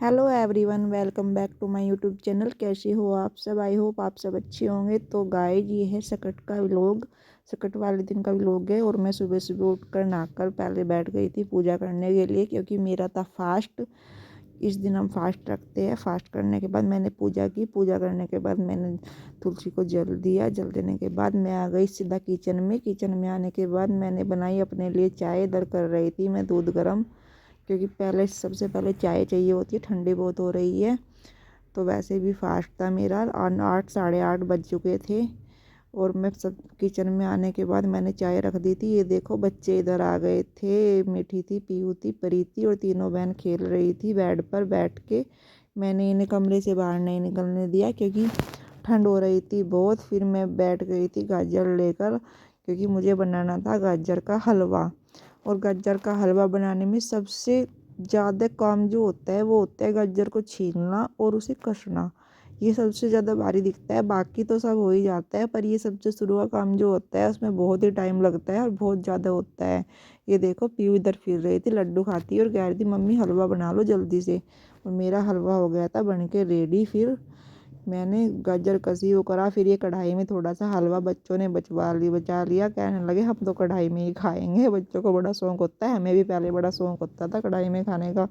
Hello everyone, welcome back to my YouTube channel. कैसे हो आप सब? आई होप आप सब अच्छे होंगे। तो गाइस, ये है सकट का व्लॉग। सकट वाले दिन का व्लॉग है। और मैं सुबह सुबह उठकर नहाकर पहले बैठ गई थी पूजा करने के लिए, क्योंकि मेरा था फास्ट। इस दिन हम फास्ट रखते हैं। फास्ट करने के बाद मैंने पूजा की। पूजा करने के बाद मैंने तुलसी को जल दिया। जल देने के बाद मैं आ गई सीधा किचन में। किचन में आने के बाद मैंने बनाई अपने लिए चाय। इधर कर रही थी मैं दूध गर्म, क्योंकि सबसे पहले चाय चाहिए होती है। ठंडी बहुत हो रही है, तो वैसे भी फास्ट था मेरा। 8 साढ़े 8 बज चुके थे। और मैं सब किचन में आने के बाद मैंने चाय रख दी थी। ये देखो, बच्चे इधर आ गए थे। मीठी थी, पीहू थी, परी थी, और तीनों बहन खेल रही थी बेड पर बैठ के। मैंने इन्हें कमरे से बाहर नहीं निकलने दिया, क्योंकि ठंड हो रही थी बहुत। फिर मैं बैठ गई थी गाजर लेकर, क्योंकि मुझे बनाना था गाजर का हलवा। और गाजर का हलवा बनाने में सबसे ज़्यादा काम जो होता है वो होता है गाजर को छीलना और उसे कसना। ये सबसे ज़्यादा भारी दिखता है। बाकी तो सब हो ही जाता है, पर ये सबसे शुरू का काम जो होता है उसमें बहुत ही टाइम लगता है और बहुत ज़्यादा होता है। ये देखो, पीयू इधर फिर रही थी, लड्डू खाती और कह रही थी मम्मी हलवा बना लो जल्दी से। और मेरा हलवा हो गया था बन के रेडी। फिर मैंने गाजर कसी वो करा। फिर ये कढ़ाई में थोड़ा सा हलवा बच्चों ने बचा लिया। कहने लगे हम तो कढ़ाई में ही खाएंगे। बच्चों को बड़ा शौक होता है, हमें भी पहले बड़ा शौक होता था कढ़ाई में खाने का।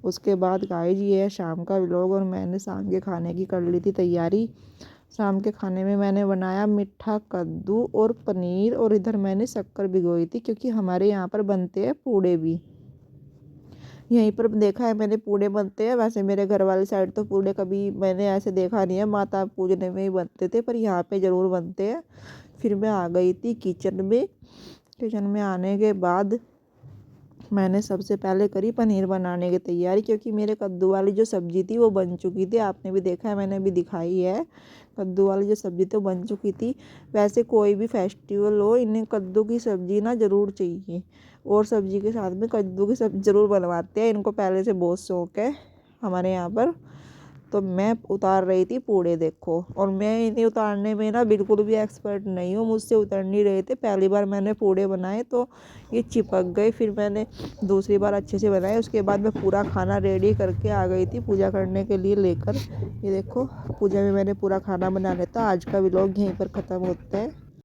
उसके बाद गाइस, ये है शाम का व्लॉग। और मैंने शाम के खाने की कर ली थी तैयारी। शाम के खाने में मैंने बनाया मीठा कद्दू और पनीर। और इधर मैंने शक्कर भिगोई थी, क्योंकि हमारे यहाँ पर बनते हैं पूड़े भी। यहीं पर देखा है मैंने पूड़े बनते हैं। वैसे मेरे घर वाली साइड तो पूड़े कभी मैंने ऐसे देखा नहीं है, माता पूजने में ही बनते थे, पर यहाँ पे ज़रूर बनते हैं। फिर मैं आ गई थी किचन में। किचन में आने के बाद मैंने सबसे पहले करी पनीर बनाने की तैयारी, क्योंकि मेरे कद्दू वाली जो सब्ज़ी थी वो बन चुकी थी। आपने भी देखा है, मैंने भी दिखाई है। कद्दू वाली जो सब्ज़ी तो बन चुकी थी। वैसे कोई भी फेस्टिवल हो, इन्हें कद्दू की सब्ज़ी ना ज़रूर चाहिए। और सब्ज़ी के साथ में कद्दू की सब्ज़ी ज़रूर बनवाते हैं। इनको पहले से बहुत शौक है हमारे यहाँ पर। तो मैं उतार रही थी पूड़े, देखो। और मैं इन्हें उतारने में ना बिल्कुल भी एक्सपर्ट नहीं हूँ, मुझसे उतर नहीं रहे थे। पहली बार मैंने पूड़े बनाए तो ये चिपक गए। फिर मैंने दूसरी बार अच्छे से बनाए। उसके बाद मैं पूरा खाना रेडी करके आ गई थी पूजा करने के लिए लेकर। ये देखो, पूजा में मैंने पूरा खाना बना लिया था। आज का व्लॉग यहीं पर ख़त्म होता है।